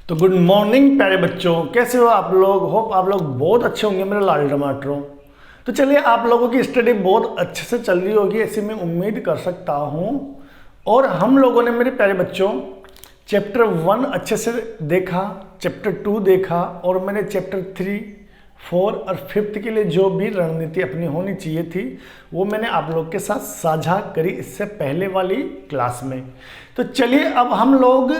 तो good morning प्यारे बच्चों, कैसे हो आप लोग। होप आप लोग बहुत अच्छे होंगे मेरे लाल टमाटरों। तो चलिए, आप लोगों की स्टडी बहुत अच्छे से चल रही होगी ऐसी मैं उम्मीद कर सकता हूँ। और हम लोगों ने मेरे प्यारे बच्चों चैप्टर 1 अच्छे से देखा, चैप्टर 2 देखा, और मैंने चैप्टर 3, 4 और 5 के लिए जो भी रणनीति अपनी होनी चाहिए थी वो मैंने आप लोग के साथ साझा करी इससे पहले वाली क्लास में। तो चलिए, अब हम लोग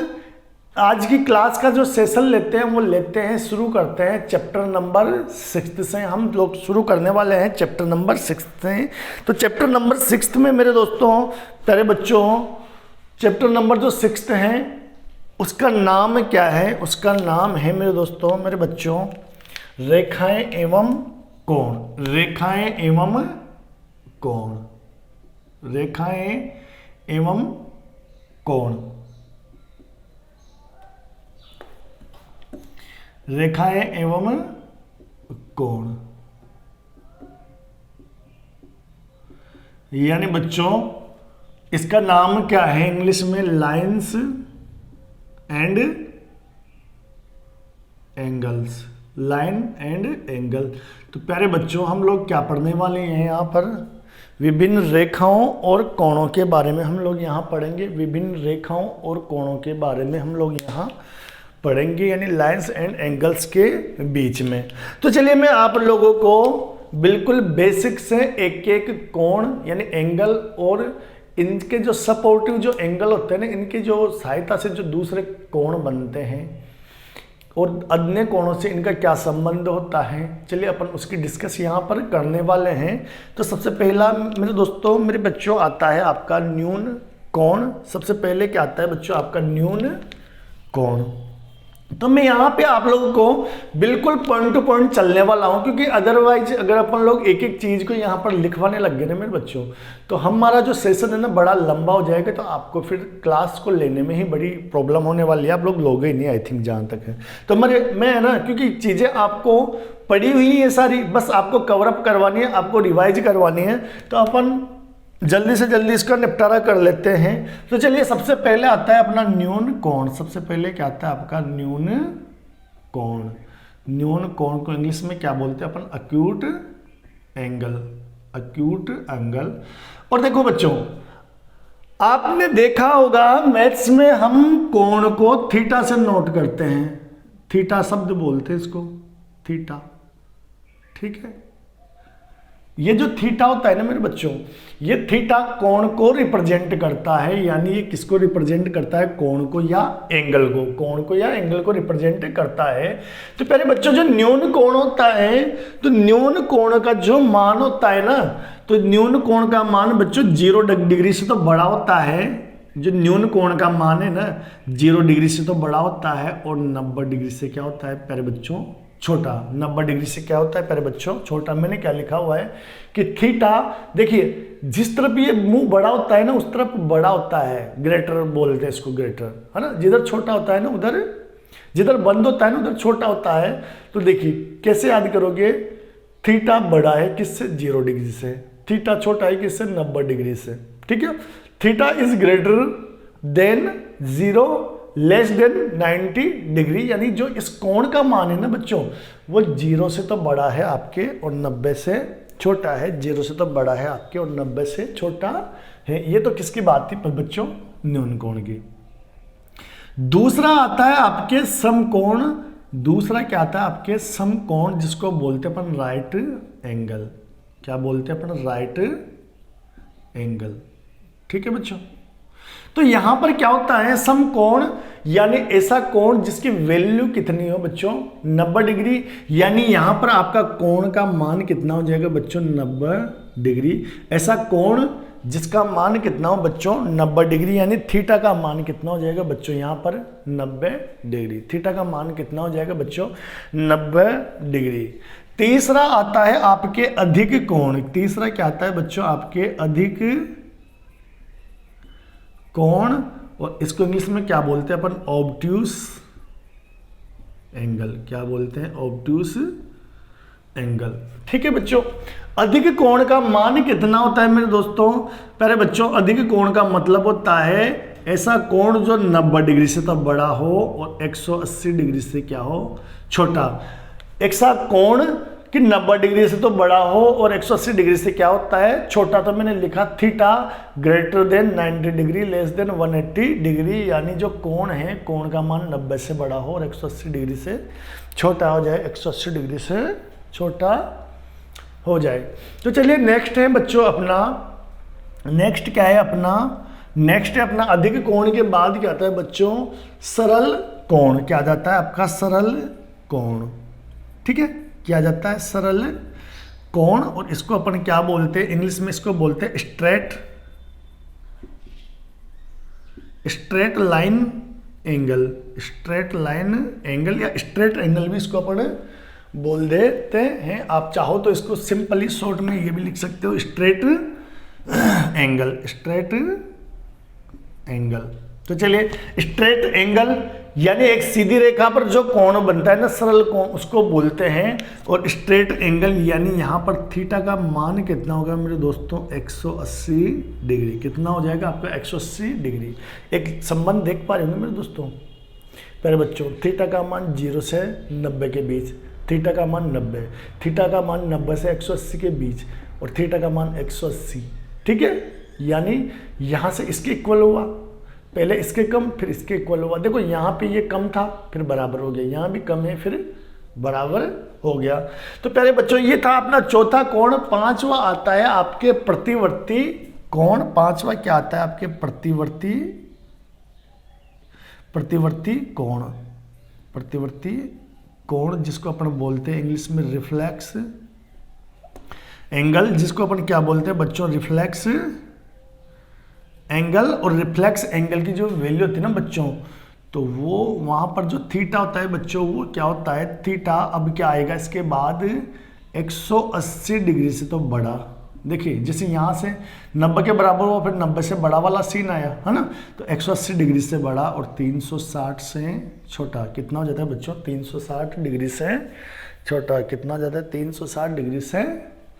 आज की क्लास का जो सेशन लेते हैं वो लेते हैं, शुरू करते हैं चैप्टर नंबर 6 से। हम लोग शुरू करने वाले हैं चैप्टर नंबर 6 से। तो चैप्टर नंबर 6 में मेरे दोस्तों, प्यारे बच्चों, चैप्टर नंबर जो 6 है उसका नाम क्या है? उसका नाम है मेरे दोस्तों, मेरे बच्चों, रेखाएं एवं कोण। रेखाएं एवं कोण, रेखाएं एवं कोण, रेखाएं एवं कोण। यानी बच्चों इसका नाम क्या है इंग्लिश में? Lines and angles. Line and angle. तो प्यारे बच्चों, हम लोग क्या पढ़ने वाले हैं यहाँ पर? विभिन्न रेखाओं और कोणों के बारे में हम लोग यहाँ पढ़ेंगे। विभिन्न रेखाओं और कोणों के बारे में हम लोग यहाँ पढ़ेंगे, यानी लाइंस एंड एंगल्स के बीच में। तो चलिए, मैं आप लोगों को बिल्कुल बेसिक से एक एक कोण यानी एंगल और इनके जो सपोर्टिव जो एंगल होते हैं ना, इनकी जो सहायता से जो दूसरे कोण बनते हैं और अन्य कोणों से इनका क्या संबंध होता है, चलिए अपन उसकी डिस्कस यहाँ पर करने वाले हैं। तो सबसे पहला मेरे दोस्तों, मेरे बच्चों, आता है आपका न्यून कोण। सबसे पहले क्या आता है बच्चों? आपका न्यून कोण। तो मैं यहाँ पे आप लोगों को बिल्कुल पॉइंट टू पॉइंट चलने वाला हूँ, क्योंकि अदरवाइज अगर अपन लोग एक एक चीज़ को यहाँ पर लिखवाने लग गए ना मेरे बच्चों, तो हमारा जो सेशन है ना बड़ा लंबा हो जाएगा। तो आपको फिर क्लास को लेने में ही बड़ी प्रॉब्लम होने वाली है। आप लोग लोगे ही नहीं, आई थिंक, जहाँ तक है। तो मैं है ना, क्योंकि चीज़ें आपको पढ़ी हुई है सारी, बस आपको कवरअप करवानी है, आपको रिवाइज करवानी है। तो अपन जल्दी से जल्दी इसका निपटारा कर लेते हैं। तो चलिए, सबसे पहले आता है अपना न्यून कोण। सबसे पहले क्या आता है आपका? न्यून कोण। न्यून कोण को इंग्लिश में क्या बोलते हैं अपन? Acute angle. Acute angle. और देखो बच्चों, आपने देखा होगा मैथ्स में हम कोण को थीटा से नोट करते हैं। थीटा शब्द बोलते हैं इसको, थीटा। ठीक है, ये जो थीटा होता है ना मेरे बच्चों, ये थीटा कोण को रिप्रेजेंट करता है। यानी ये किसको रिप्रेजेंट करता है? कोण को या एंगल को। कोण को या एंगल को रिप्रेजेंट करता है। तो प्यारे बच्चों, जो न्यून कोण होता है, तो न्यून कोण का जो मान होता है ना, तो न्यून कोण का मान बच्चों 0 डिग्री से तो बड़ा होता है। जो न्यून कोण का मान है ना, 0 डिग्री से तो बड़ा होता है, और 90 डिग्री से क्या होता है प्यारे बच्चों? छोटा। 90 डिग्री से क्या होता है प्यारे बच्चों? छोटा। मैंने क्या लिखा हुआ है कि थीटा, देखिए, जिस तरफ ये मुंह बड़ा होता है ना उस तरफ बड़ा होता है, ग्रेटर बोलते हैं इसको, ग्रेटर, है ना। जिधर छोटा होता है ना उधर, जिधर बंद होता है ना उधर छोटा होता है। तो देखिए कैसे याद करोगे? थीटा बड़ा है किससे? 0 डिग्री से। थीटा छोटा है किससे? 90 डिग्री से। ठीक है, theta is greater than 0 less than 90 degree. यानी जो इस कोण का मान है ना बच्चों, वो 0 से तो बड़ा है आपके और 90 से छोटा है। 0 से तो बड़ा है आपके और 90 से छोटा है। ये तो किसकी बात थी बच्चों? न्यून कोण की। दूसरा आता है आपके समकोण। दूसरा क्या आता है आपके? समकोण, जिसको बोलते हैं अपन राइट एंगल। क्या बोलते हैं अपन? Right angle. ठीक है बच्चों, तो यहां पर क्या होता है? समकोण यानी ऐसा कोण जिसकी वैल्यू कितनी हो बच्चों? 90 डिग्री। यानी यहां पर आपका कोण का मान कितना हो जाएगा बच्चों? 90 डिग्री। ऐसा कोण जिसका मान कितना हो बच्चों? 90 डिग्री। यानी थीटा का मान कितना हो जाएगा बच्चों? यहां पर 90 डिग्री। थीटा का मान कितना हो जाएगा बच्चों? 90 डिग्री। तीसरा आता है आपके अधिक कोण। तीसरा क्या आता है बच्चों? आपके अधिक कोण, और इसको इंग्लिश में क्या बोलते हैं अपन? Obtuse angle. क्या बोलते हैं? Obtuse angle. ठीक है बच्चों, अधिक कोण का मान कितना होता है मेरे दोस्तों? पहले बच्चों, अधिक कोण का मतलब होता है ऐसा कोण जो 90 डिग्री से तो बड़ा हो और 180 डिग्री से क्या हो, छोटा। ऐसा कोण कि 90 डिग्री से तो बड़ा हो और 180 डिग्री से क्या होता है, छोटा। तो मैंने लिखा theta greater than 90 degree less than 180 degree, यानी जो कोण है, कोण का मान 90 से बड़ा हो और 180 डिग्री से छोटा हो जाए, 180 डिग्री से छोटा हो जाए। तो चलिए नेक्स्ट है बच्चों अपना, नेक्स्ट क्या है अपना, नेक्स्ट है अपना अधिक कोण के बाद क्या आता है बच्चों, सरल कोण। क्या जाता है आपका, सरल कोण। ठीक है, क्या जाता है, सरल कोण। और इसको अपन क्या बोलते हैं, इंग्लिश में इसको बोलते हैं straight line angle, straight line angle या स्ट्रेट एंगल भी इसको अपन बोल देते हैं। आप चाहो तो इसको सिंपली शॉर्ट में ये भी लिख सकते हो, स्ट्रेट एंगल, स्ट्रेट एंगल। तो चलिए, स्ट्रेट एंगल यानी एक सीधी रेखा पर जो कोण बनता है ना, सरल कोण, उसको बोलते हैं। और स्ट्रेट एंगल यानी यहाँ पर थीटा का मान कितना होगा मेरे दोस्तों, 180 डिग्री। कितना हो जाएगा आपका, 180 डिग्री। एक संबंध देख पा रहे होंगे मेरे दोस्तों। पहले बच्चों, थीटा का मान 0 से 90 के बीच, थीटा का मान 90, थीटा का मान 90 से 180 के बीच, और थीटा का मान 180। ठीक है, यानी यहाँ से इसके इक्वल हुआ, पहले इसके कम फिर इसके इक्वल हुआ। देखो यहाँ पे ये कम था फिर बराबर हो गया, यहाँ भी कम है फिर बराबर हो गया। तो पहले बच्चों ये था अपना चौथा कोण। पांचवा आता है आपके प्रतिवर्ती कोण। पांचवा क्या आता है आपके, प्रतिवर्ती कोण, प्रतिवर्ती कोण, जिसको अपन बोलते हैं इंग्लिश में रिफ्लेक्स एंगल, जिसको अपन क्या बोलते हैं बच्चों, रिफ्लेक्स एंगल। और रिफ्लेक्स एंगल की जो वैल्यू होती है ना बच्चों, तो वो वहां पर जो थीटा होता है बच्चों, वो क्या होता है, थीटा अब क्या आएगा इसके बाद 180 डिग्री से तो बड़ा। देखिए जैसे यहाँ से 90 के बराबर हुआ फिर 90 से बड़ा वाला सीन आया है ना, तो 180 डिग्री से बड़ा और 360 से छोटा। कितना हो जाता है बच्चों, 360 डिग्री से छोटा। कितना हो जाता है, 360 डिग्री से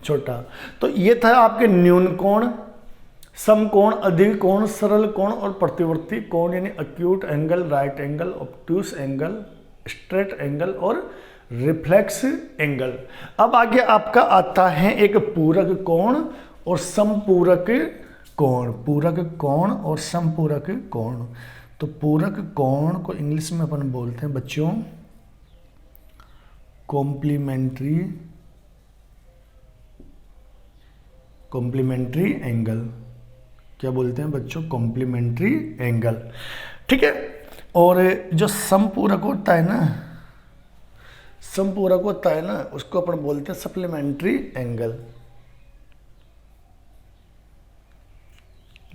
छोटा। तो ये था आपके न्यून कोण, समकोण, अधिक कोण, सरल कोण और प्रतिवर्ती कोण, यानी acute angle, right angle, obtuse angle, straight angle और रिफ्लेक्स एंगल। अब आगे आपका आता है एक पूरक कोण और समपूरक कोण। पूरक कोण और समपूरक कोण। तो पूरक कोण को इंग्लिश में अपन बोलते हैं बच्चों कॉम्प्लीमेंट्री एंगल। क्या बोलते हैं बच्चों, कॉम्प्लीमेंट्री एंगल। ठीक है, और जो समपूरक होता है ना, समपूरक होता है ना, उसको अपन बोलते हैं सप्लीमेंट्री एंगल।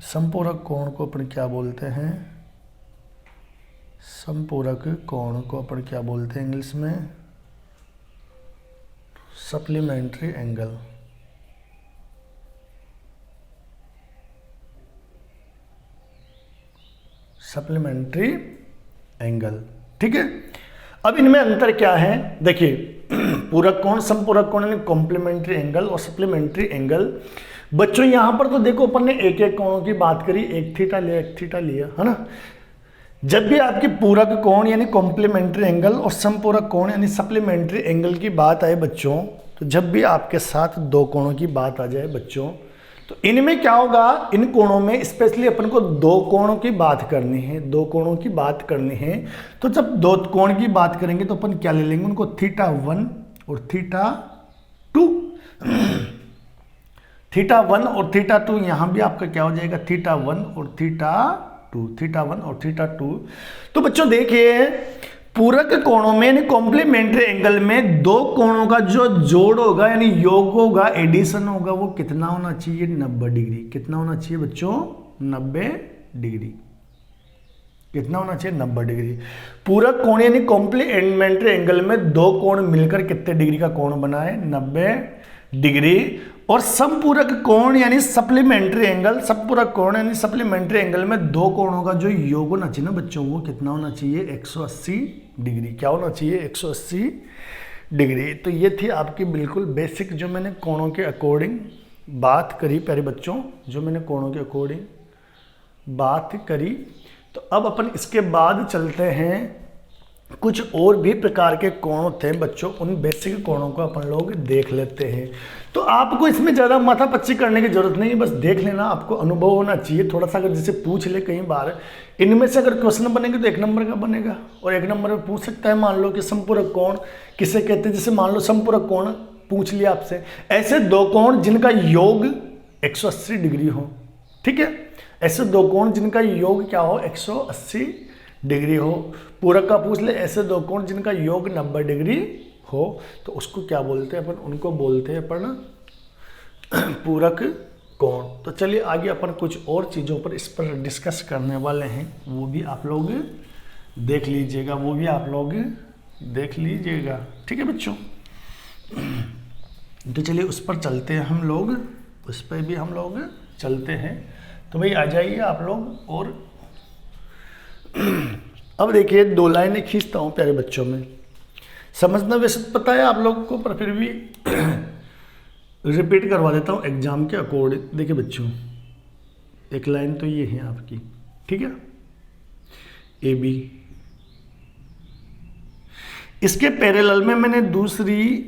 समपूरक कोण को अपन क्या बोलते हैं, समपूरक कोण को अपन क्या बोलते हैं इंग्लिश में, सप्लीमेंट्री एंगल। Supplementary angle. ठीक है, अब इनमें अंतर क्या है, देखिए पूरक कोण, समपूरक कोण यानी कॉम्प्लीमेंट्री एंगल और सप्लीमेंट्री एंगल। बच्चों यहां पर तो देखो अपन ने एक एक कोणों की बात करी, एक थीटा लिया एक थीटा लिया, है ना। जब भी आपकी पूरक कोण यानी कॉम्प्लीमेंट्री एंगल और समपूरक कोण यानी सप्लीमेंट्री एंगल की बात आए बच्चों, तो जब भी आपके साथ दो कोणों की बात आ जाए बच्चों, तो इनमें क्या होगा, इन कोणों में स्पेशली अपन को दो कोणों की बात करनी है, दो कोणों की बात करनी है। तो जब दो कोण की बात करेंगे तो अपन क्या ले लेंगे उनको, θ1 और θ2। θ1 और θ2 यहां भी आपका क्या हो जाएगा, θ1 और θ2, θ1 और θ2। तो बच्चों देखिए पूरक कोणों में यानी कॉम्प्लीमेंट्री एंगल में दो कोणों का जो जोड़ होगा यानी योग होगा, एडिशन होगा, वो कितना होना चाहिए, 90 डिग्री। कितना होना चाहिए बच्चों, 90 डिग्री। कितना होना चाहिए, 90 डिग्री। पूरक कोण यानी कॉम्प्लीमेंट्री एंगल में दो कोण मिलकर कितने डिग्री का कोण बनाए, 90 डिग्री। और समपूरक कोण यानी सप्लीमेंट्री एंगल, समपूरक कोण यानी सप्लीमेंट्री एंगल में दो कोणों का जो योग होना चाहिए ना बच्चों, वो कितना होना चाहिए, 180 डिग्री। क्या होना चाहिए, 180 डिग्री। तो ये थी आपकी बिल्कुल बेसिक जो मैंने कोणों के अकॉर्डिंग बात करी प्यारे बच्चों, जो मैंने कोणों के अकॉर्डिंग बात करी। तो अब अपन इसके बाद चलते हैं, कुछ और भी प्रकार के कोण थे बच्चों, उन बेसिक कोणों को अपन लोग देख लेते हैं। तो आपको इसमें ज़्यादा माथापच्ची करने की जरूरत नहीं है, बस देख लेना, आपको अनुभव होना चाहिए थोड़ा सा। अगर जैसे पूछ ले कई बार, इनमें से अगर क्वेश्चन बनेंगे तो 1 नंबर का बनेगा, और 1 नंबर में पूछ सकता है मान लो कि संपूरक कोण किसे कहते हैं। जैसे मान लो संपूरक कोण पूछ लिया आपसे, ऐसे दो कोण जिनका योग 180 डिग्री हो, ठीक है, ऐसे दो कोण जिनका योग क्या हो 180 डिग्री हो। पूरक का पूछ ले, ऐसे दो कोण जिनका योग 90 डिग्री हो, तो उसको क्या बोलते हैं अपन, उनको बोलते हैं अपन पूरक कोण। तो चलिए आगे अपन कुछ और चीज़ों पर इस पर डिस्कस करने वाले हैं, वो भी आप लोग देख लीजिएगा, वो भी आप लोग देख लीजिएगा, ठीक है बच्चों। तो चलिए उस पर चलते हैं हम लोग, उस पर भी हम लोग चलते हैं। तो भाई आ जाइए आप लोग। और अब देखिए 2 लाइनें खींचता हूँ प्यारे बच्चों में, समझना वैसे पता है आप लोगों को, पर फिर भी रिपीट करवा देता हूँ एग्जाम के अकॉर्डिंग। देखिए बच्चों, एक लाइन तो ये है आपकी, ठीक है, ए बी, इसके पैरेलल में मैंने दूसरी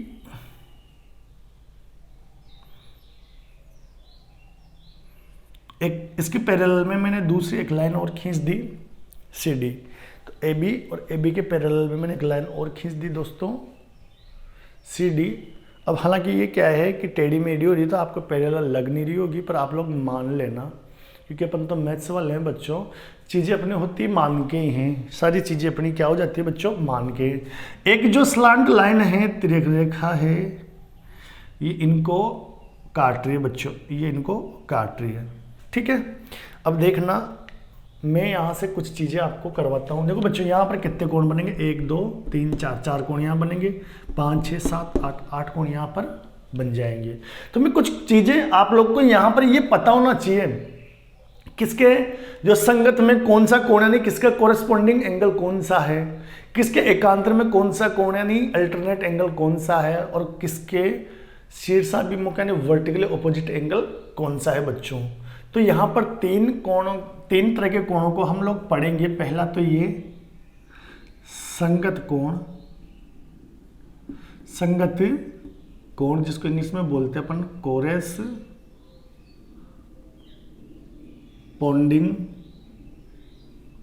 इसके पैरेलल में मैंने दूसरी एक लाइन और खींच दी सी डी। तो ए बी और ए बी के पैरेलल में मैंने एक लाइन और खींच दी दोस्तों सी डी। अब हालांकि ये क्या है कि टेढ़ी मेढ़ी हो रही, तो आपको पैरेलल लग नहीं रही होगी, पर आप लोग मान लेना, क्योंकि अपन तो मैथ्स वाले हैं बच्चों, चीज़ें अपनी होती मान के ही हैं, सारी चीज़ें अपनी क्या हो जाती है बच्चों, मान के। एक जो स्लांट लाइन है, तिरक रेखा है, ये इनको काट रही है बच्चों, ये इनको काट रही है, ठीक है। अब देखना, मैं यहाँ से कुछ चीज़ें आपको करवाता हूँ। देखो बच्चों, यहाँ पर कितने कोण बनेंगे, 1 2 3 4, 4 कोण यहाँ बनेंगे, 5 6 7 8, 8 कोण यहाँ पर बन जाएंगे। तो मैं कुछ चीज़ें आप लोग को यहाँ पर ये पता होना चाहिए, किसके जो संगत में कौन सा कोण, यानी किसका कोरेस्पॉन्डिंग एंगल कौन सा है, किसके एकांतर में कौन सा कोण यानी अल्टरनेट एंगल कौन सा है, और किसके शीर्षाभिमुख यानी वर्टिकली ऑपोजिट एंगल कौन सा है बच्चों। तो यहाँ पर 3 तरह के कोणों को हम लोग पढ़ेंगे। पहला तो ये संगत कोण, संगत कोण जिसको इंग्लिश में बोलते हैं अपन कोरेस्पॉन्डिंग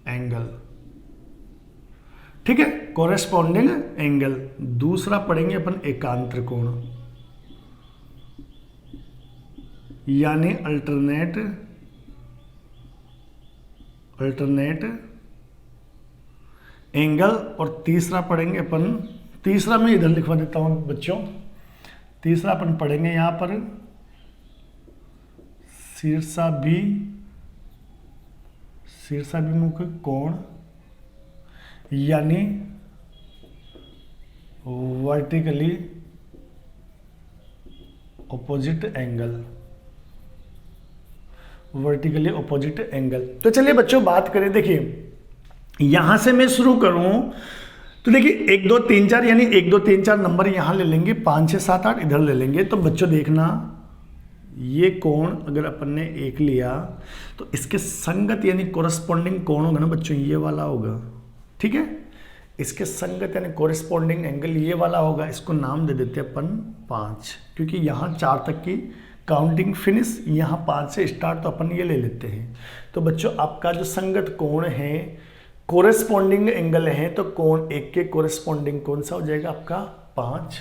एंगल, ठीक है, कोरेस्पॉन्डिंग एंगल। दूसरा पढ़ेंगे अपन एकांतर कोण, यानी अल्टरनेट एंगल। और तीसरा पढ़ेंगे अपन, तीसरा मैं इधर लिखवा देता हूं बच्चों, तीसरा अपन पढ़ेंगे यहां पर शीर्षाभिमुख कोण, यानी vertically opposite angle, vertically opposite angle. तो चलिए बच्चों बात करें, देखिए यहां से मैं शुरू करूं तो देखिए 1 2 3 4 यानी 1 2 3 4 नंबर यहां ले लेंगे, 5 6 7 8 इधर ले लेंगे। तो बच्चों देखना, ये कोण अगर अपन ने एक लिया तो इसके संगत यानी कोरेस्पॉन्डिंग कोण होगा ना बच्चों, ये वाला होगा, ठीक है, इसके संगत यानी कोरेस्पॉन्डिंग एंगल ये वाला होगा। इसको नाम दे देते हैं अपन 5, क्योंकि यहाँ 4 तक की काउंटिंग फिनिश, यहाँ 5 से स्टार्ट, तो अपन ये ले लेते हैं। तो बच्चों आपका जो संगत कोण है, कोरेस्पॉन्डिंग एंगल है, तो कोण 1 के कोरेस्पॉन्डिंग कौन सा हो जाएगा आपका 5।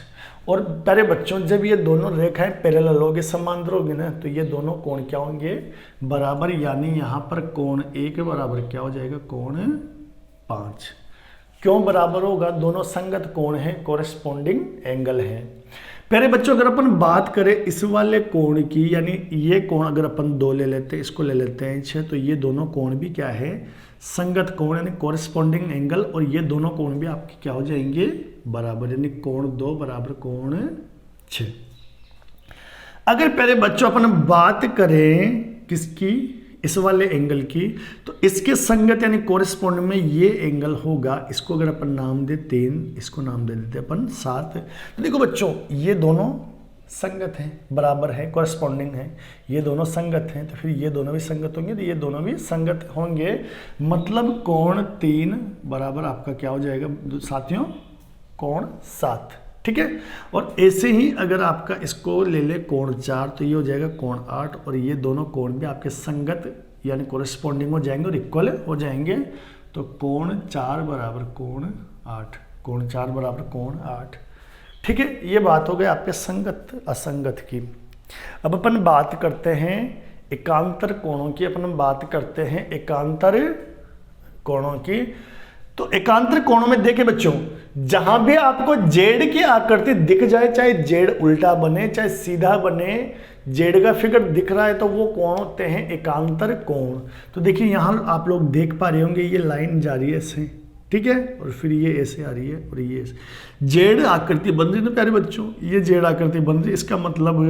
और प्यारे बच्चों जब ये दोनों रेखाएं पैरेलल होगी, समांतर होगी ना, तो ये दोनों कोण क्या होंगे, बराबर, यानी यहाँ पर कोण 1 बराबर क्या हो जाएगा, कोण 5। क्यों बराबर होगा, दोनों संगत कोण है, कोरेस्पॉन्डिंग एंगल है। प्यारे बच्चों अगर अपन बात करें इस वाले कोण की, यानी ये कोण अगर अपन 2 ले लेते हैं, इसको ले लेते हैं 6, तो ये दोनों कोण भी क्या है, संगत कोण यानी कोरेस्पॉन्डिंग एंगल, और ये दोनों कोण भी आपके क्या हो जाएंगे, बराबर, यानी कोण 2 बराबर कोण 6। अगर प्यारे बच्चों अपन बात करें किसकी, इस वाले एंगल की, तो इसके संगत यानी कोरिस्पोंडिंग में ये एंगल होगा। इसको अगर अपन नाम दे 3, इसको नाम दे देते अपन 7। तो देखो बच्चों ये दोनों संगत हैं, बराबर है, कोरिस्पोंडिंग है, ये दोनों संगत हैं, तो फिर ये दोनों भी संगत होंगे, तो ये दोनों भी संगत होंगे। मतलब कोण 3 बराबर आपका क्या हो जाएगा साथियों, कोण 7। ठीक है। और ऐसे ही अगर आपका इसको ले ले कोण 4, तो ये हो जाएगा कोण 8, और ये दोनों कोण भी आपके संगत यानी कोरिस्पोंडिंग हो जाएंगे और इक्वल हो जाएंगे। तो कोण 4 बराबर कोण 8, कोण 4 बराबर कोण 8। ठीक है, ये बात हो गई आपके संगत असंगत की। अब अपन बात करते हैं एकांतर कोणों की, अपन बात करते हैं एकांतर कोणों की। तो एकांतर कोणों में देखे बच्चों, जहां भी आपको जेड की आकृति दिख जाए, चाहे जेड उल्टा बने चाहे सीधा बने, जेड का फिगर दिख रहा है तो वो कोण होते हैं एकांतर कोण। तो देखिए यहां आप लोग देख पा रहे होंगे ये लाइन जा रही है ऐसे, ठीक है, और फिर ये ऐसे आ रही है और ये ऐसे जेड आकृति बन रही है ना प्यारे बच्चों, ये जेड आकृति बन रही है। इसका मतलब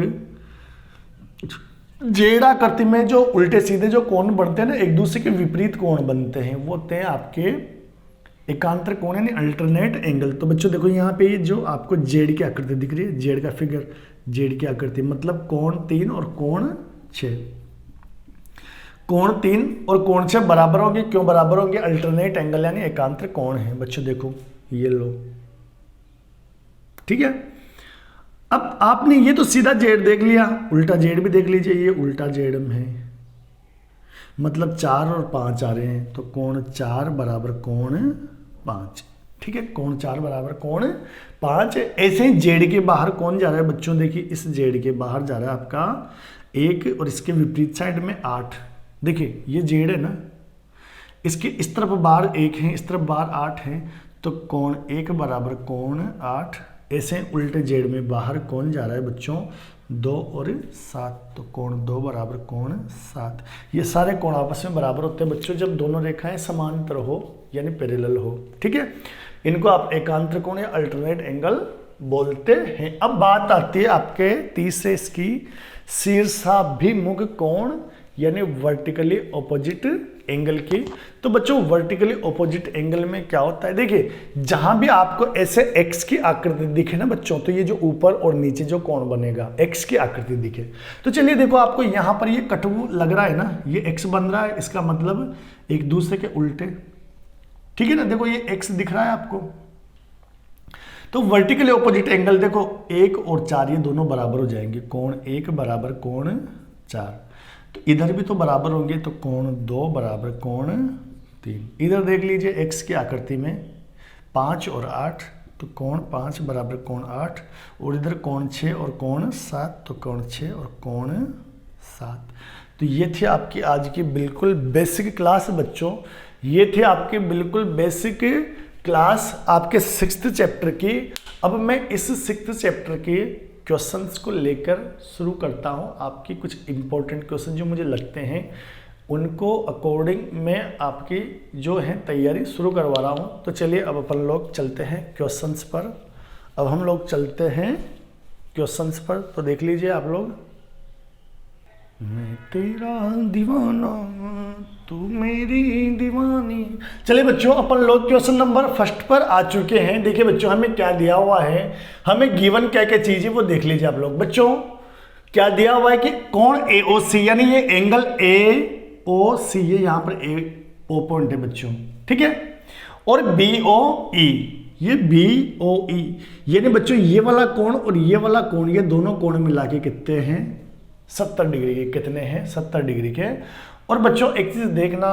जेड आकृति में जो उल्टे सीधे जो कोण बनते हैं ना, एक दूसरे के विपरीत कोण बनते हैं, वो होते हैं आपके एकांतर कोण यानी अल्टरनेट एंगल। तो बच्चों देखो यहाँ पे जो आपको जेड की आकृति दिख रही है, जेड का फिगर, जेड की आकृति मतलब कोण 3 और कोण 6। कोण 3 और कोण 6 बराबर होंगे, क्यों बराबर होंगे, अल्टरनेट एंगल यानी एकांतर कोण है। बच्चों देखो ये लो, ठीक है। अब आपने ये तो सीधा जेड देख लिया, उल्टा जेड भी देख लीजिए, ये उल्टा जेड में है, मतलब 4 और 5 आ रहे हैं, तो कोण 4 बराबर कोण 5। ठीक है, कोण 4 बराबर कोण 5। ऐसे ही जेड के बाहर कौन जा रहा है बच्चों, देखिए इस जेड के बाहर जा रहा है आपका 1 और इसके विपरीत साइड में 8। देखिए ये जेड है ना, इसके इस तरफ बार 1 है, इस तरफ बार 8 है, तो कोण 1 बराबर कोण 8। ऐसे उल्टे जेड में बाहर कौन जा रहा है बच्चों, 2 और 7, तो कोण 2 बराबर कोण 7। ये सारे कोण आपस में बराबर होते हैं बच्चों जब दोनों रेखाएं समांतर हो यानी पैरेलल हो। ठीक है, इनको आप एकांतर कोण या अल्टरनेट एंगल बोलते हैं। अब बात आती है आपके तीसरे इसकी शीर्षाभिमुख कोण यानी वर्टिकली ऑपोजिट एंगल की। तो बच्चों वर्टिकली ऑपोजिट एंगल में क्या होता है, देखिए जहां भी आपको ऐसे एक्स की आकृति दिखे ना बच्चों, तो ये जो ऊपर और नीचे जो कोण बनेगा एक्स की आकृति दिखे, तो चलिए देखो आपको यहां पर ये कटु लग रहा है ना, ये एक्स बन रहा है, इसका मतलब एक दूसरे के उल्टे। ठीक है ना, देखो ये एक्स दिख रहा है आपको, तो वर्टिकली ऑपोजिट एंगल देखो 1 और 4 ये दोनों बराबर हो जाएंगे, कोण 1 बराबर कोण 4। तो इधर भी तो बराबर होंगे, तो कोण 2 बराबर कोण 3। इधर देख लीजिए एक्स की आकृति में 5 और 8, तो कोण 5 बराबर कोण 8, और इधर कोण 6 और कोण 7, तो कोण 6 और कोण 7। तो ये थी आपकी आज की बिल्कुल बेसिक क्लास बच्चों, ये थे आपके बिल्कुल बेसिक क्लास आपके 6th चैप्टर की। अब मैं इस 6th चैप्टर के क्वेश्चंस को लेकर शुरू करता हूं, आपकी कुछ इंपॉर्टेंट क्वेश्चन जो मुझे लगते हैं उनको अकॉर्डिंग मैं आपकी जो है तैयारी शुरू करवा रहा हूं। तो चलिए अब अपन लोग चलते हैं क्वेश्चंस पर। अब हम लोग चलते हैं क्वेश्चंस पर, तो देख लीजिए आप लोग। मैं तेरा दीवाना तू मेरी दीवानी। चलिए बच्चों अपन लोग क्वेश्चन नंबर 1 पर आ चुके हैं। देखिए बच्चों हमें क्या दिया हुआ है, हमें गिवन क्या क्या चीज है वो देख लीजिए आप लोग। बच्चों क्या दिया हुआ है कि कोण AOC यानी ये एंगल AOC है, यहाँ पर O पॉइंट है बच्चों, ठीक है, और BOE ये BOE यानी बच्चों ये वाला कोण और ये वाला कोण, ये दोनों कोण मिला के कितने हैं 70 डिग्री के। कितने हैं 70 डिग्री के। और बच्चों एक चीज देखना,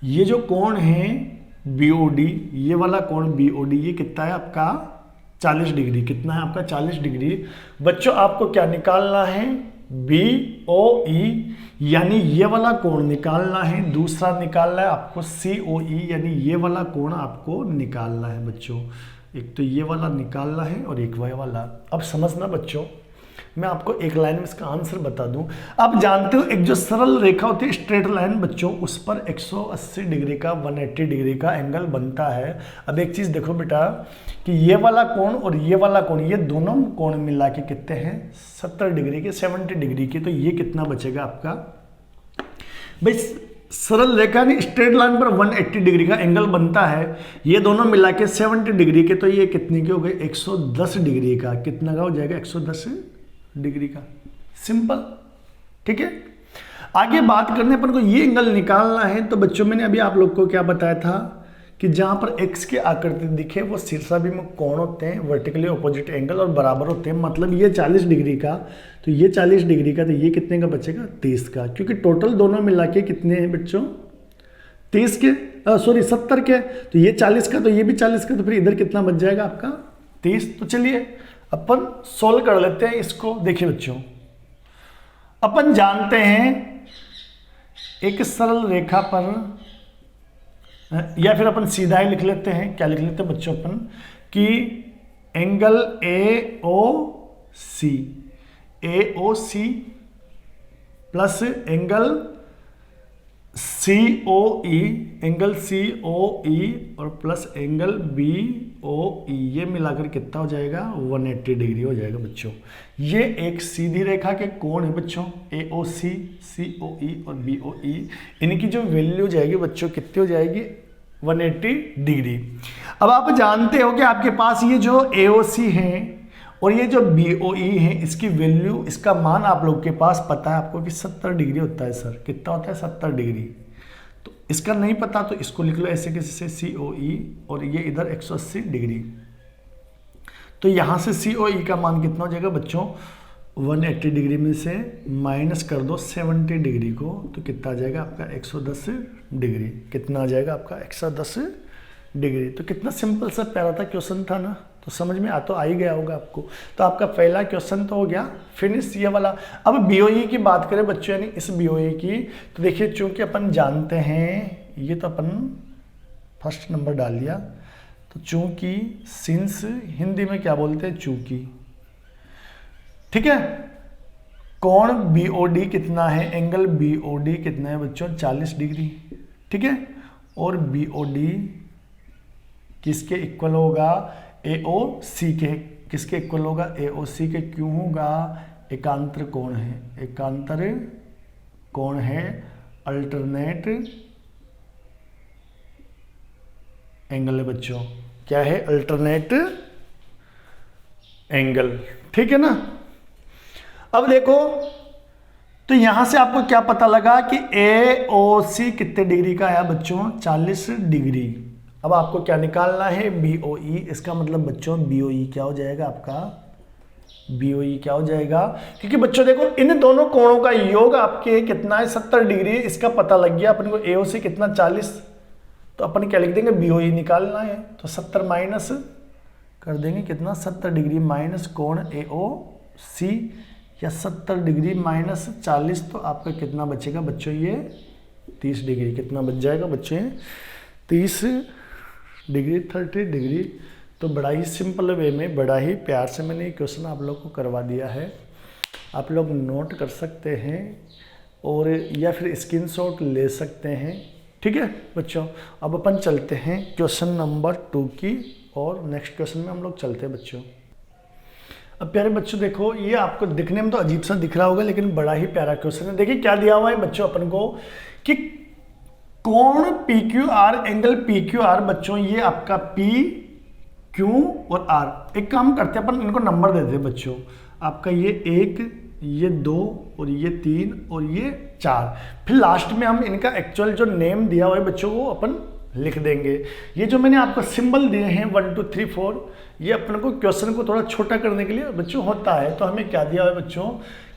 ये जो कोण है BOD, ये वाला कोण BOD ये कितना है आपका 40 डिग्री। कितना है आपका 40 डिग्री। बच्चों आपको क्या निकालना है BOE यानी ये वाला कोण निकालना है, दूसरा निकालना है आपको COE यानी ये वाला कोण आपको निकालना है बच्चों। एक तो ये वाला निकालना है और एक वह वाला। अब समझना बच्चों, मैं आपको एक लाइन में इसका आंसर बता दूं। आप जानते हो एक जो सरल रेखा होती है स्ट्रेट लाइन बच्चों, उस पर 180 डिग्री का 180 डिग्री का एंगल बनता है। अब एक चीज देखो बेटा कि ये वाला कोण और ये वाला कोण, ये दोनों कोण मिला के कितने हैं 70 डिग्री के, 70 डिग्री के। तो ये कितना बचेगा आपका भाई सरल रेखा नहीं, स्ट्रेट लाइन पर 180 डिग्री का एंगल बनता है, ये दोनों मिला के 70 डिग्री के, तो ये कितने के हो गए 110 डिग्री का। कितना का हो जाएगा 110 डिग्री का, सिंपल। ठीक है, आगे बात करने पर को ये एंगल निकालना है। तो बच्चों मैंने अभी आप लोग को क्या बताया था कि जहां पर x की आकृति दिखे वो शीर्षाभिमुख कोण होते हैं, वर्टिकली ऑपोजिट एंगल और बराबर होते हैं। मतलब ये 40 डिग्री का, तो ये 40 डिग्री का, तो ये कितने का बचेगा 30 का, क्योंकि टोटल दोनों मिला के कितने हैं बच्चों 30 के, सॉरी 70 के, तो ये 40 का, तो ये भी 40 का, तो फिर इधर कितना बच जाएगा आपका 30। तो चलिए अपन सोल्व कर लेते हैं इसको। देखिए बच्चों, अपन जानते हैं एक सरल रेखा पर, या फिर अपन सीधा ही लिख लेते हैं, क्या लिख लेते हैं बच्चों अपन कि angle AOC plus angle COE, angle COE और प्लस एंगल BOE, ये मिलाकर कितना हो जाएगा 180 डिग्री हो जाएगा बच्चों। ये एक सीधी रेखा के कोण है बच्चों, AOC, COE और BOE, इनकी जो वैल्यू जाएगी बच्चों कितनी हो जाएगी 180 डिग्री। अब आप जानते हो कि आपके पास ये जो AOC है और ये जो BOE है, इसकी वैल्यू, इसका मान आप लोग के पास पता है आपको कि 70 डिग्री होता है। सर कितना होता है 70 डिग्री, तो इसका नहीं पता तो इसको लिख लो ऐसे कैसे COE, और ये इधर 180 डिग्री, तो यहाँ से COE का मान कितना हो जाएगा बच्चों 180 डिग्री में से माइनस कर दो 70 डिग्री को, तो कितना आ जाएगा आपका 110 डिग्री। कितना आ जाएगा आपका 110 डिग्री। तो कितना सिंपल सा प्यारा था क्वेश्चन था ना, तो समझ में आ ही गया होगा आपको। तो आपका पहला क्वेश्चन तो हो गया फिनिश ये वाला। अब BOE की बात करें बच्चों, यानी इस BOE की, तो देखिए चूंकि अपन जानते हैं, ये तो अपन फर्स्ट नंबर डाल दिया, तो चूंकि, सिंस, हिंदी में क्या बोलते हैं चूंकि, ठीक है। कोण BOD कितना है, एंगल BOD कितना है बच्चों 40 डिग्री, ठीक है। और BOD किसके इक्वल होगा AOC के, किसके इक्वल होगा AOC के, क्यों होगा एकांतर कोण है, एकांतर कोण है, अल्टरनेट एंगल है बच्चों। क्या है अल्टरनेट एंगल, ठीक है ना। अब देखो, तो यहां से आपको क्या पता लगा कि AOC कितने डिग्री का आया बच्चों 40 डिग्री। अब आपको क्या निकालना है BOE, इसका मतलब बच्चों BOE क्या हो जाएगा आपका, BOE क्या हो जाएगा, क्योंकि बच्चों देखो इन दोनों कोणों का योग आपके कितना है 70 डिग्री, इसका पता लग गया अपन को। AOC कितना 40, तो अपन क्या लिख देंगे BOE निकालना है, तो 70 माइनस कर देंगे कितना 70 डिग्री माइनस कोण AOC, या 70 डिग्री माइनस 40, तो आपका कितना बचेगा बच्चों ये 30 डिग्री। कितना बच जाएगा बच्चे 30 डिग्री 30 डिग्री। तो बड़ा ही सिंपल वे में, बड़ा ही प्यार से मैंने ये क्वेश्चन आप लोग को करवा दिया है। आप लोग नोट कर सकते हैं और या फिर स्क्रीनशॉट ले सकते हैं, ठीक है बच्चों। अब अपन चलते हैं क्वेश्चन नंबर 2 की, और नेक्स्ट क्वेश्चन में हम लोग चलते हैं बच्चों। अब प्यारे बच्चों देखो, ये आपको दिखने में तो अजीब सा दिख रहा होगा, लेकिन बड़ा ही प्यारा क्वेश्चन है। देखिए क्या दिया हुआ है बच्चों अपन को कि कोण PQR, एंगल PQR बच्चों, ये आपका P, Q और R। एक काम करते हैं अपन, इनको नंबर देते हैं बच्चों। आपका ये 1, ये 2 और ये 3 और ये 4। फिर लास्ट में हम इनका एक्चुअल जो नेम दिया हुआ है बच्चों वो अपन लिख देंगे। ये जो मैंने आपको सिंबल दिए हैं 1 2 3 4, ये अपन को क्वेश्चन को थोड़ा छोटा करने के लिए बच्चों होता है। तो हमें क्या दिया हुआ है बच्चों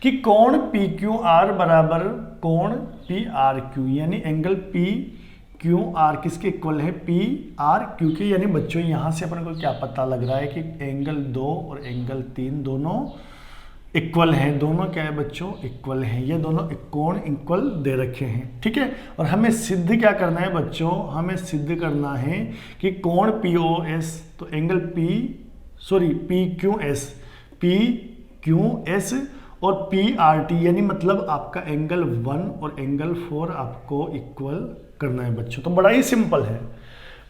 कि कोण PQR बराबर कोण PRQ, यानी एंगल PQR किसके इक्वल है PRQ के। यानी बच्चों यहाँ से अपन को क्या पता लग रहा है कि एंगल 2 और एंगल 3 दोनों इक्वल हैं। दोनों क्या है बच्चों इक्वल हैं, ये दोनों कोण इक्वल दे रखे हैं, ठीक है। और हमें सिद्ध क्या करना है बच्चों, हमें सिद्ध करना है कि कोण POS, तो एंगल PQS और PRT, यानी मतलब आपका एंगल 1 और एंगल 4 आपको इक्वल करना है बच्चों। तो बड़ा ही सिंपल है,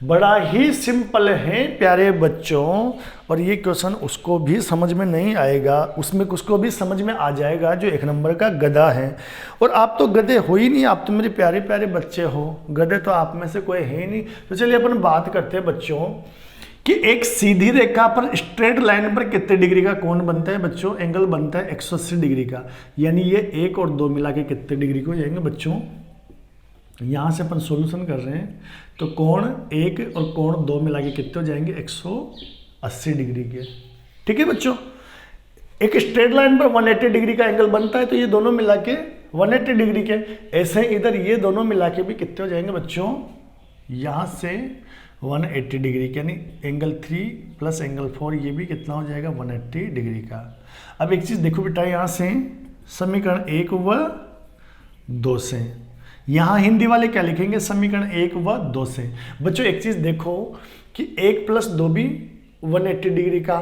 बड़ा ही सिंपल है प्यारे बच्चों, और ये क्वेश्चन उसको भी समझ में नहीं आएगा, उसमें उसको भी समझ में आ जाएगा जो 1 नंबर का गधा है। और आप तो गधे हो ही नहीं, आप तो मेरे प्यारे प्यारे बच्चे हो, गधे तो आप में से कोई है ही नहीं। तो चलिए अपन बात करते हैं बच्चों कि एक सीधी रेखा पर स्ट्रेट लाइन पर कितने डिग्री का कोण बनता है बच्चों? एंगल बनता है 180 डिग्री का। यानी ये 1 और 2 मिला के कितने डिग्री को जाएंगे बच्चों? यहाँ से अपन सॉल्यूशन कर रहे हैं तो कोण 1 और कोण 2 मिला के कितने हो जाएंगे? 180 डिग्री के। ठीक है बच्चों, एक स्ट्रेट लाइन पर 180 डिग्री का एंगल बनता है तो ये दोनों मिला के 180 डिग्री के। ऐसे इधर ये दोनों मिला के भी कितने हो जाएंगे बच्चों? यहाँ से 180 डिग्री के, यानी एंगल 3 प्लस एंगल 4 ये भी कितना हो जाएगा? 180 डिग्री का। अब एक चीज़ देखो बेटा, यहाँ से समीकरण 1 व 2 से, यहाँ हिंदी वाले क्या लिखेंगे? समीकरण 1 व 2 से। बच्चों एक चीज़ देखो कि 1 प्लस 2 भी 180 डिग्री का,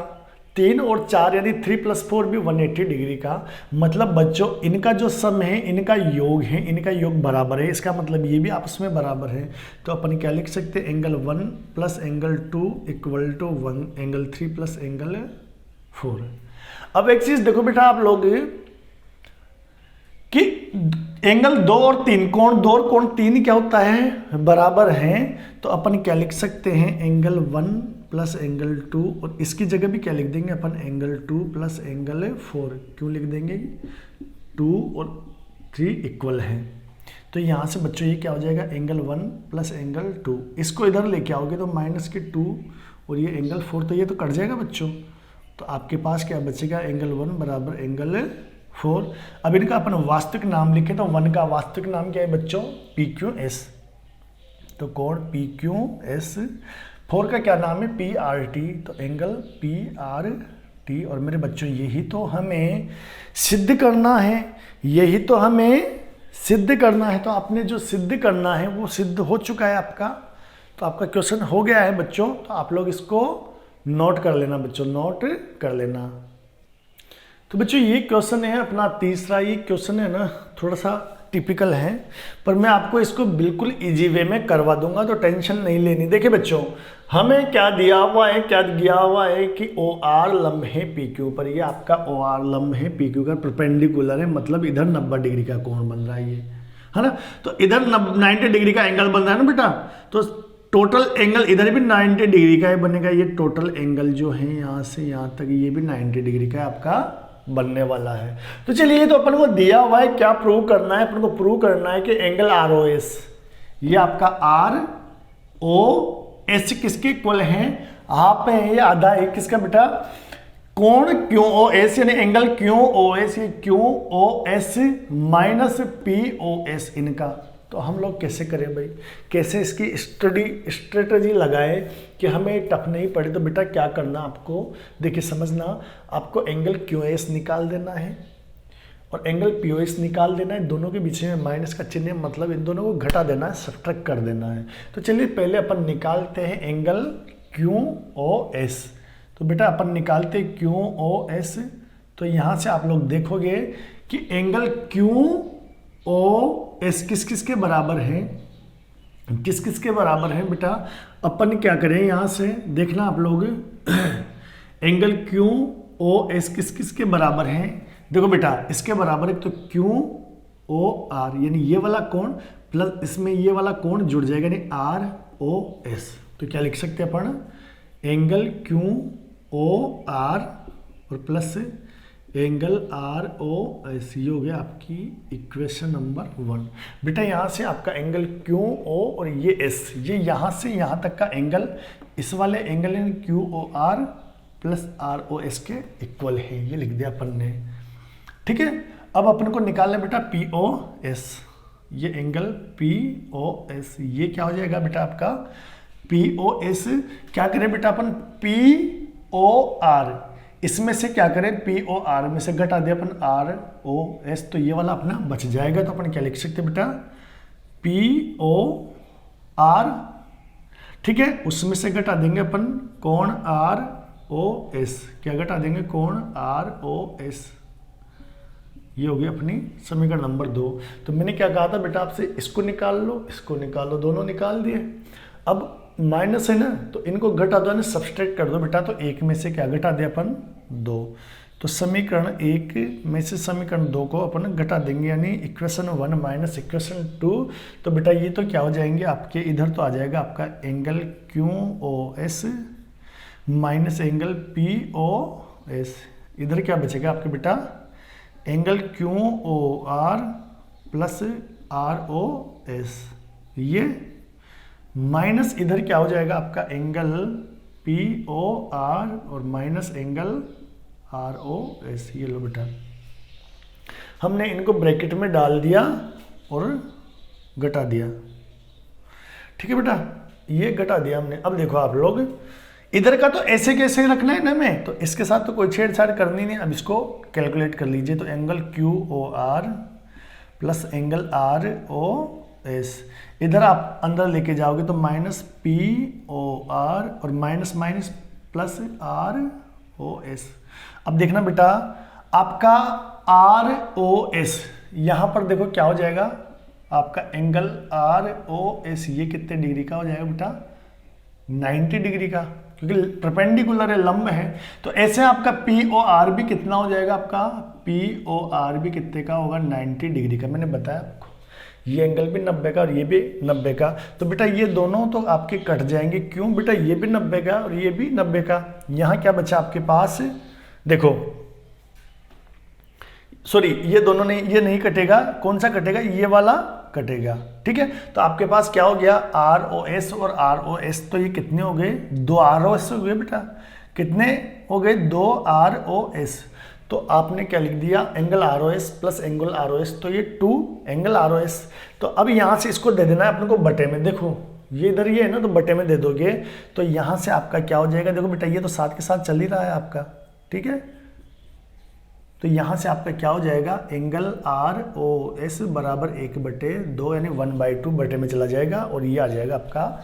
3 और 4 यानी 3 प्लस 4 भी 180 डिग्री का। मतलब बच्चों इनका जो सम है, इनका योग है, इनका योग बराबर है। इसका मतलब ये भी आपस में बराबर है। तो अपन क्या लिख सकते हैं? Angle 1 plus angle 2 equal to 1 angle 3 plus angle 4। अब एक चीज़ देखो बेटा आप लोग कि एंगल 2 और 3, कोण 2 और कोण 3 क्या होता है? बराबर हैं। तो अपन क्या लिख सकते हैं? एंगल 1 प्लस एंगल 2, और इसकी जगह भी क्या लिख देंगे अपन? Angle 2 plus angle 4। क्यों लिख देंगे? 2 और 3 इक्वल हैं। तो यहाँ से बच्चों ये क्या हो जाएगा? Angle 1 plus angle 2। इसको इधर लेके आओगे तो माइनस के 2 और ये एंगल 4, तो ये तो कट जाएगा बच्चों। तो आपके पास क्या बचेगा? एंगल 1 बराबर एंगल 4। अब इनका अपन वास्तविक नाम लिखे तो 1 का वास्तविक नाम क्या है बच्चों? PQS। तो कोण PQS। 4 का क्या नाम है? PRT। तो एंगल PRT। और मेरे बच्चों यही तो हमें सिद्ध करना है, यही तो हमें सिद्ध करना है। तो आपने जो सिद्ध करना है वो सिद्ध हो चुका है आपका। तो आपका क्वेश्चन हो गया है बच्चों। तो आप लोग इसको नोट कर लेना बच्चों, नोट कर लेना। तो बच्चों ये क्वेश्चन है अपना तीसरा। ये क्वेश्चन है ना थोड़ा सा टिपिकल है, पर मैं आपको इसको बिल्कुल इजी वे में करवा दूंगा, तो टेंशन नहीं लेनी। देखिए बच्चों हमें क्या दिया हुआ है? क्या दिया हुआ है कि OR लंब है PQ पर। ये आपका OR लंब है PQ का, परपेंडिकुलर है, मतलब इधर 90 डिग्री का कोण बन रहा है ये, है ना। तो इधर 90 डिग्री का एंगल बन रहा है ना बेटा। तो टोटल एंगल इधर भी 90 डिग्री का ही बनेगा। ये टोटल एंगल जो है यहाँ से यहाँ तक ये भी 90 डिग्री का आपका बनने वाला है। तो चलिए तो अपन को दिया हुआ है, क्या प्रूव करना है? अपन को प्रूव करना है कि एंगल ROS, ये आपका ROS किसके इक्वल है? हाफ है, ये आधा है किसका बेटा? कोण QOS यानी एंगल QOS, ये QOS माइनस POS इनका। तो हम लोग कैसे करें भाई? कैसे इसकी स्ट्रेटजी लगाए कि हमें टफ नहीं पड़े? तो बेटा क्या करना आपको, देखिए समझना, आपको एंगल QS निकाल देना है और एंगल POS निकाल देना है। दोनों के बीच में माइनस का चिन्ह, मतलब इन दोनों को घटा देना है, सब्ट्रैक्ट कर देना है। तो चलिए पहले अपन निकालते हैं एंगल QOS। तो बेटा अपन निकालते हैं QOS। तो यहाँ से आप लोग देखोगे कि एंगल QOS किस किस के बराबर है? किस किस के बराबर है बेटा? अपन क्या करें यहाँ से देखना आप लोग, एंगल QOS किस किस के बराबर है? देखो बेटा इसके बराबर है तो QOR यानी ये वाला कोण प्लस इसमें ये वाला कोण जुड़ जाएगा यानी ROS। तो क्या लिख सकते हैं अपन? एंगल QOR और प्लस एंगल ROS, ये हो गया आपकी इक्वेशन नंबर 1। बेटा यहाँ से आपका एंगल QO और ये S, ये यहाँ से यहाँ तक का एंगल इस वाले एंगल QOR प्लस ROS के इक्वल है, ये लिख दिया अपन ने। ठीक है, अब अपन को निकालना बेटा POS, ये एंगल POS, ये क्या हो जाएगा बेटा आपका POS। क्या करें बेटा अपन? POR इसमें से क्या करें? POR में से घटा दिया अपन ROS, तो ये वाला अपना बच जाएगा। तो अपन क्या लिख सकते हैं बेटा? POR, ठीक है, उसमें से घटा देंगे अपन कोण ROS। क्या घटा देंगे? कोण ROS। ये हो गई अपनी समीकरण नंबर 2। तो मैंने क्या कहा था बेटा आपसे? इसको निकाल लो, इसको निकाल लो, दोनों निकाल दिए। अब माइनस है ना, तो इनको घटा दो यानी सब्सट्रैक्ट कर दो बेटा। तो एक में से क्या घटा दिया अपन? 2। तो समीकरण 1 में से समीकरण 2 को अपन घटा देंगे, यानी इक्वेशन 1 माइनस इक्वेशन 2। तो बेटा ये तो क्या हो जाएंगे आपके, इधर तो आ जाएगा आपका angle QoS minus angle POS। इधर क्या बचेगा आपके बेटा? Angle QOR plus ROS। ये माइनस इधर क्या हो जाएगा आपका? एंगल POR और माइनस एंगल ROS। ये लो बेटा, हमने इनको ब्रैकेट में डाल दिया और घटा दिया। ठीक है बेटा, ये घटा दिया हमने। अब देखो आप लोग, इधर का तो ऐसे कैसे रखना है ना हमें, तो इसके साथ तो कोई छेड़छाड़ करनी नहीं। अब इसको कैलकुलेट कर लीजिए। तो angle QOR plus angle ROS, इधर आप अंदर लेके जाओगे तो माइनस POR और माइनस माइनस प्लस ROS। अब देखना बेटा, आपका ROS यहां पर देखो क्या हो जाएगा आपका एंगल ROS, ये कितने डिग्री का हो जाएगा बेटा? 90 डिग्री का, क्योंकि परपेंडिकुलर है, लंब है। तो ऐसे आपका POR भी कितना हो जाएगा? आपका POR भी कितने का होगा? 90 डिग्री का। मैंने बताया आपको, ये एंगल भी 90 का और ये भी 90 का। तो बेटा ये दोनों तो आपके कट जाएंगे। क्यों बेटा? ये भी 90 का और ये भी 90 का। यहाँ क्या बचा आपके पास? देखो, सॉरी, ये दोनों नहीं, ये नहीं कटेगा। कौन सा कटेगा? ये वाला कटेगा। ठीक है, तो आपके पास क्या हो गया? ROS और ROS, तो ये कितने हो गए? 2 ROS हो गए बेटा। कितने हो गए? 2 ROS। तो आपने क्या लिख दिया? Angle ROS plus angle ROS, तो ये 2 एंगल ROS। तो अब यहाँ से इसको दे देना है अपने को बटे में। देखो ये इधर ये है ना, तो बटे में दे दोगे तो यहाँ से आपका क्या हो जाएगा? देखो बेटा, ये तो साथ के साथ चल ही रहा है आपका। ठीक है, तो यहाँ से आपका क्या हो जाएगा? एंगल ROS बराबर 1/2 यानी 1/2 बटे में चला जाएगा, और ये आ जाएगा आपका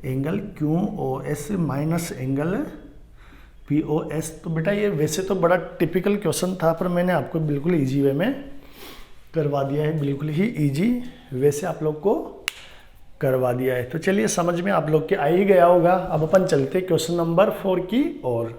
angle QoS minus angle POS। तो बेटा ये वैसे तो बड़ा टिपिकल क्वेश्चन था, पर मैंने आपको बिल्कुल इजी वे में करवा दिया है, बिल्कुल ही इजी वे से आप लोग को करवा दिया है। तो चलिए, समझ में आप लोग के आ ही गया होगा। अब अपन चलते क्वेश्चन नंबर 4 की ओर।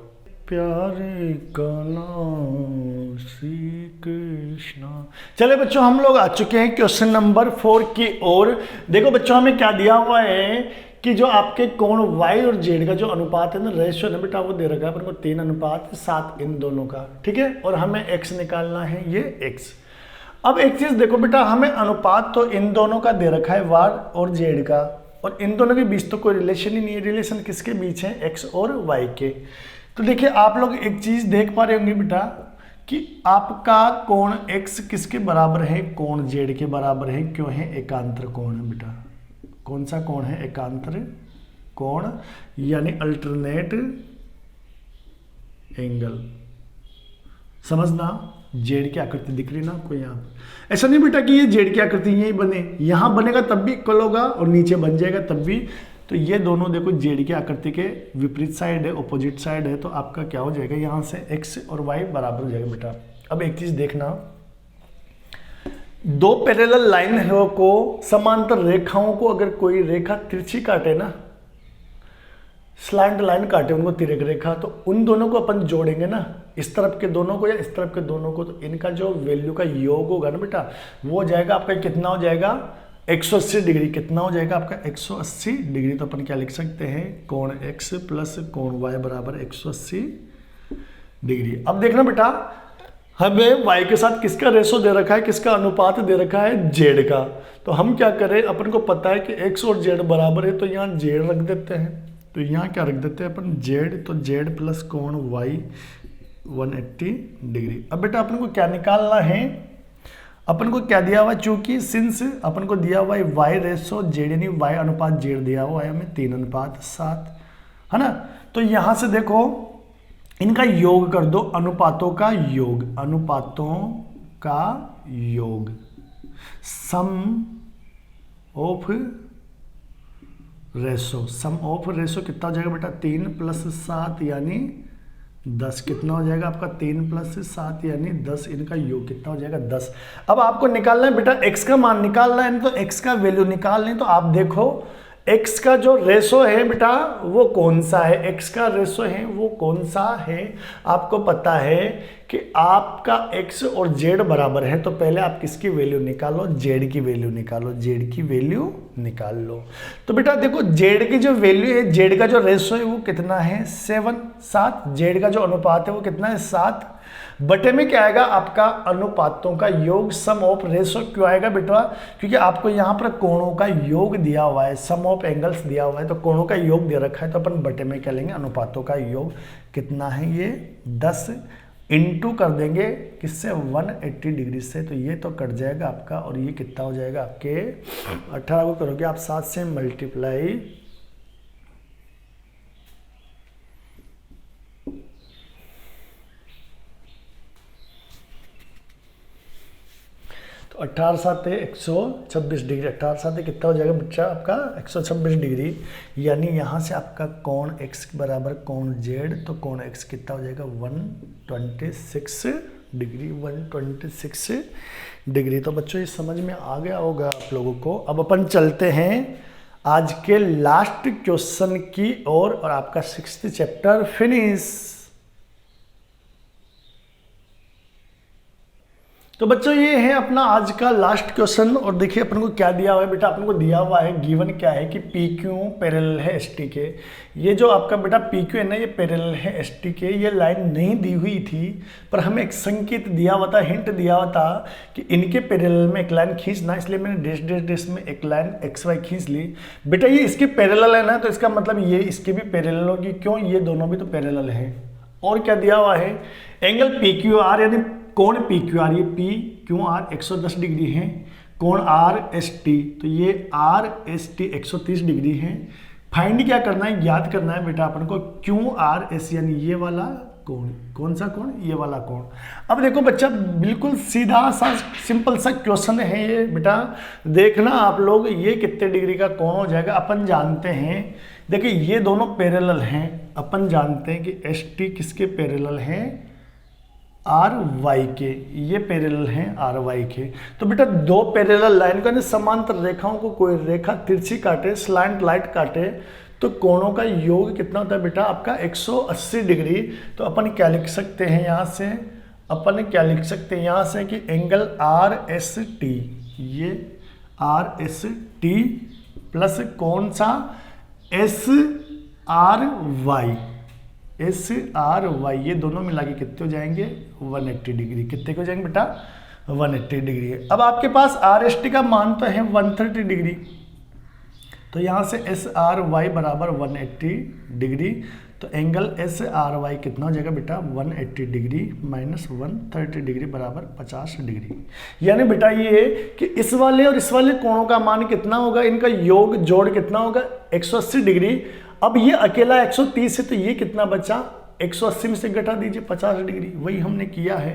प्यारे का नाम श्री कृष्णा। चले बच्चों, हम लोग आ चुके हैं क्वेश्चन नंबर 4 की ओर। देखो बच्चों, हमें क्या दिया हुआ है कि जो आपके कोण y और z का जो अनुपात है ना, रेशियो है बेटा, वो दे रखा है अपन को 3:7 इन दोनों का। ठीक है, और हमें x निकालना है, ये x। अब एक चीज देखो बेटा, हमें अनुपात तो इन दोनों का दे रखा है y और z का, और इन दोनों के बीच तो कोई रिलेशन ही नहीं है। रिलेशन किसके बीच है? x और y के। तो देखिए आप लोग एक चीज देख पा रहे होंगे बेटा कि आपका कोण x किसके बराबर है? कोण z के बराबर है। क्यों है? एकांतर कोण है बेटा। कौन सा कोण है? एकांतर कोण, यानी अल्टरनेट एंगल। समझना, जेड की आकृति दिख रही ना आपको यहाँ पर। ऐसा नहीं बेटा कि ये जेड की आकृति यही बने, यहाँ बनेगा तब भी इक्वल होगा और नीचे बन जाएगा तब भी। तो ये दोनों देखो जेड की आकृति के विपरीत साइड है, ऑपोजिट साइड है। तो आपका क्या हो जाएगा? यहाँ से x और y बराबर हो जाएगा बेटा। अब एक चीज देखना, दो पैरेलल लाइन को, समांतर रेखाओं को अगर कोई रेखा तिरछी काटे ना, स्लैंट लाइन काटे उनको तिरक रेखा, तो उन दोनों को अपन जोड़ेंगे ना, इस तरफ के दोनों को या इस तरफ के दोनों को, तो इनका जो वैल्यू का योग होगा ना बेटा, वो हो जाएगा आपका कितना हो जाएगा? 180 डिग्री। कितना हो जाएगा आपका? 180 डिग्री। तो अपन क्या लिख सकते हैं? कोण x प्लस कोण y बराबर 180 डिग्री। अब देखना बेटा, हमें y के साथ किसका रेशो दे रखा है, किसका अनुपात दे रखा है? z का। तो हम क्या करें, अपन को पता है कि x और z बराबर है, तो यहाँ z रख देते हैं। तो यहाँ क्या रख देते हैं अपन? z। तो z प्लस कोण y 180 डिग्री। अब बेटा अपन को क्या निकालना है? अपन को क्या दिया हुआ? चूंकि सिंस अपन को दिया हुआ है y रेशो z, यानी y अनुपात z दिया हुआ है हमें 3:7, है ना। तो यहां से देखो इनका योग कर दो, अनुपातों का योग, अनुपातों का योग, sum of ratio. Sum of ratio कितना हो जाएगा बेटा? 3 + 7 यानी 10। कितना हो जाएगा आपका? 3 + 7 यानी 10। इनका योग कितना हो जाएगा? 10। अब आपको निकालना है बेटा x का मान निकालना है, तो x का वैल्यू निकालना है। तो आप देखो x का जो रेशो है बेटा वो कौन सा है, x का रेशो है वो कौन सा है। आपको पता है कि आपका x और z बराबर है, तो पहले आप किसकी वैल्यू निकालो, z की वैल्यू निकालो, z की वैल्यू निकाल लो। तो बेटा देखो z की जो वैल्यू है, z का जो रेशो है वो कितना है 7, z का जो अनुपात है वो कितना है 7, बटे में क्या आएगा आपका अनुपातों का योग, सम ऑफ रेशो। क्यों आएगा बेटा, क्योंकि आपको यहाँ पर कोणों का योग दिया हुआ है, सम ऑफ एंगल्स दिया हुआ है, तो कोणों का योग दे रखा है, तो अपन बटे में क्या लेंगे अनुपातों का योग। कितना है ये 10 इंटू कर देंगे किससे 180 डिग्री से, तो ये तो कट जाएगा आपका, और ये कितना हो जाएगा आपके 18 को करोगे आप 7 से मल्टीप्लाई, तो 18 साते 126 डिग्री, 18 साते कितना हो जाएगा बच्चा आपका 126 डिग्री, यानी यहाँ से आपका कोण x बराबर कोण z, तो कोण x कितना हो जाएगा 126 डिग्री, 126 डिग्री। तो बच्चों ये समझ में आ गया होगा आप लोगों को। अब अपन चलते हैं आज के लास्ट क्वेश्चन की ओर, और आपका 6th चैप्टर फिनिश। तो बच्चों ये है अपना आज का लास्ट क्वेश्चन, और देखिए अपन को क्या दिया हुआ है बेटा, अपन को दिया हुआ है गिवन क्या है कि पी क्यू पैरेलल है एस टी के। ये जो आपका बेटा पी क्यू है ना, ये पैरेलल है एस टी के। ये लाइन नहीं दी हुई थी, पर हमें एक संकेत दिया हुआ था, हिंट दिया हुआ था कि इनके पैरेलल में एक लाइन खींचना, इसलिए मैंने डैश डैश डैश में एक लाइन एक्स वाई खींच ली। बेटा ये इसके पैरेलल है ना, तो इसका मतलब ये इसके भी पैरेलल होगी, क्यों, ये दोनों भी तो पैरेलल है। और क्या दिया हुआ है, एंगल पी क्यू आर, यानी कोण पी क्यू आर, ये पी क्यू आर 110 डिग्री है, कोण आर एस टी, तो ये आर एस टी 130 डिग्री है। फाइंड क्या करना है, ज्ञात करना है बेटा अपन को क्यू आर एस, यानी ये वाला कोण, कौन सा कोण, ये वाला कोण। अब देखो बच्चा बिल्कुल सीधा सा सिंपल सा क्वेश्चन है ये बेटा, देखना आप लोग ये कितने डिग्री का कोण हो जाएगा। अपन जानते हैं, देखिए ये दोनों पैरेलल हैं, अपन जानते हैं कि एस टी किसके पैरेलल हैं, आर वाई के, ये पैरेलल हैं आर वाई के। तो बेटा दो पैरेलल लाइन का समांतर रेखाओं को कोई रेखा तिरछी काटे, स्लैंट लाइट काटे, तो कोणों का योग कितना होता है बेटा आपका 180 डिग्री। तो अपन क्या लिख सकते हैं यहाँ से, अपन क्या लिख सकते हैं यहाँ से कि एंगल आर एस टी, ये आर एस टी प्लस कौन सा S R Y, S R Y, ये दोनों मिला के कितने हो जाएंगे 180 डिग्री। कितने हो जाएंगे बेटा 180 डिग्री। अब आपके पास आर एस टी का मान तो है 130 डिग्री, तो यहाँ से एस आर वाई बराबर 180 डिग्री, तो एंगल एस आर वाई कितना हो जाएगा बेटा 180 डिग्री माइनस 130 डिग्री बराबर 50 डिग्री। यानी बेटा ये कि इस वाले और इस वाले कोणों का मान कितना होगा, इनका योग जोड़ कितना होगा 180 डिग्री। अब ये अकेला 130 है, तो ये कितना बचा 180 में से घटा दीजिए 50 डिग्री। वही हमने किया है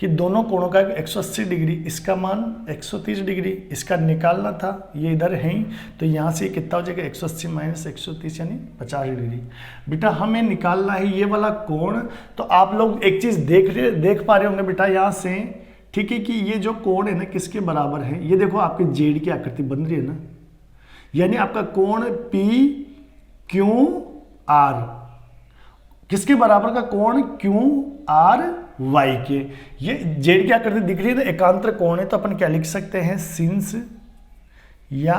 कि दोनों कोणों का 180 डिग्री, इसका मान 130 डिग्री, इसका निकालना था, ये इधर है ही, तो यहाँ से कितना हो जाएगा 180 माइनस 130 यानी 50 डिग्री। बेटा हमें निकालना है ये वाला कोण। तो आप लोग एक चीज़ देख पा रहे होंगे बेटा यहाँ से, ठीक है, कि ये जो कोण है ना किसके बराबर है, ये देखो आपके जेड की आकृति बन रही है ना, यानी आपका कोण पी क्यू आर किसके बराबर का कोण क्यू आर वाई के। ये जेड की आकृति दिख रही है ना, एकांतर कोण है, तो अपन क्या लिख सकते हैं सिंस या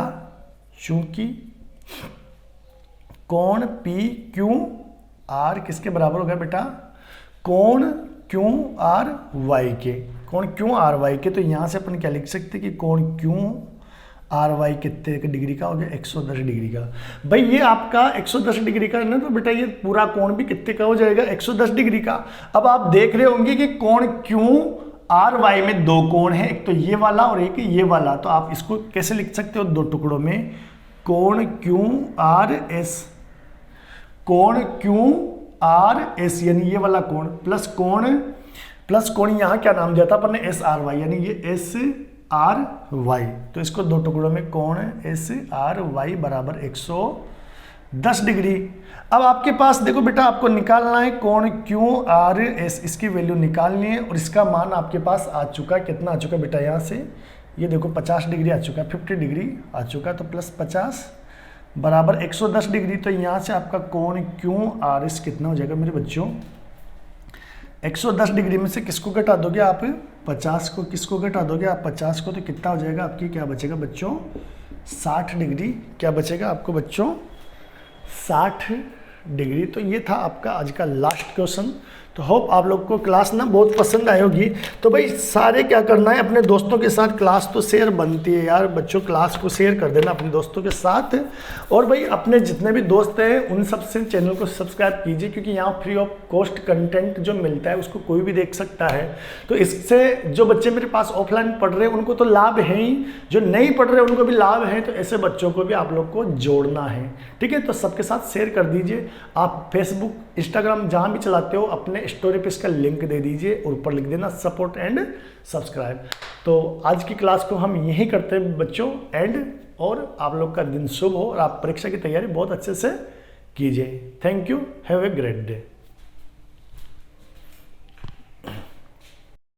चूंकि कोण पी क्यू आर किसके बराबर होगा बेटा कोण क्यू आर वाई के, कोण क्यू आर वाई के। तो यहां से अपन क्या लिख सकते हैं कि कोण क्यू आर वाई कितने डिग्री का हो गया 110 डिग्री का। भाई ये आपका 110 डिग्री का है ना, तो बेटा ये पूरा कोण भी कितने का हो जाएगा 110 डिग्री का। अब आप देख रहे होंगे कि कोण क्यू आर वाई में दो कोण है, एक तो ये वाला और एक ये वाला, तो आप इसको कैसे लिख सकते हो दो टुकड़ों में, कोण क्यू आर एस, कोण क्यू आर एस यानी ये वाला कोण प्लस कोण यहाँ क्या नाम दिया था अपन ने एस आर वाई, यानी ये एस आर वाई, तो इसको दो टुकड़ों में कोण एस आर वाई बराबर 110 डिग्री। अब आपके पास देखो बेटा आपको निकालना है कोण क्यू आर एस, इसकी वैल्यू निकालनी है, और इसका मान आपके पास आ चुका है, कितना आ चुका है बेटा यहाँ से, ये देखो 50 डिग्री आ चुका है, 50 डिग्री आ चुका है, तो प्लस 50 बराबर 110 डिग्री। तो यहाँ से आपका कोण क्यू आर एस कितना हो जाएगा मेरे बच्चों, 110 डिग्री में से किसको घटा दोगे आप, 50 को। किसको घटा दोगे आप, 50 को, तो कितना हो जाएगा आपकी, क्या बचेगा बच्चों, 60 डिग्री। क्या बचेगा आपको बच्चों, 60 डिग्री। तो ये था आपका आज का लास्ट क्वेश्चन। तो होप आप लोग को क्लास ना बहुत पसंद आई होगी। तो भाई सारे क्या करना है, अपने दोस्तों के साथ, क्लास तो शेयर बनती है यार बच्चों, क्लास को शेयर कर देना अपने दोस्तों के साथ। और भाई अपने जितने भी दोस्त हैं उन सब से चैनल को सब्सक्राइब कीजिए, क्योंकि यहाँ फ्री ऑफ कॉस्ट कंटेंट जो मिलता है उसको कोई भी देख सकता है। तो इससे जो बच्चे मेरे पास ऑफलाइन पढ़ रहे हैं उनको तो लाभ है ही, जो नहीं पढ़ रहे उनको भी लाभ है। तो ऐसे बच्चों को भी आप लोग को जोड़ना है, ठीक है। तो सबके साथ शेयर कर दीजिए। आप फेसबुक इंस्टाग्राम जहाँ भी चलाते हो अपने स्टोरी पे इसका लिंक दे दीजिए और ऊपर लिख देना सपोर्ट एंड सब्सक्राइब। तो आज की क्लास को हम यही करते हैं बच्चों एंड, और आप लोग का दिन शुभ हो और आप परीक्षा की तैयारी बहुत अच्छे से कीजिए। Thank you, have a great day.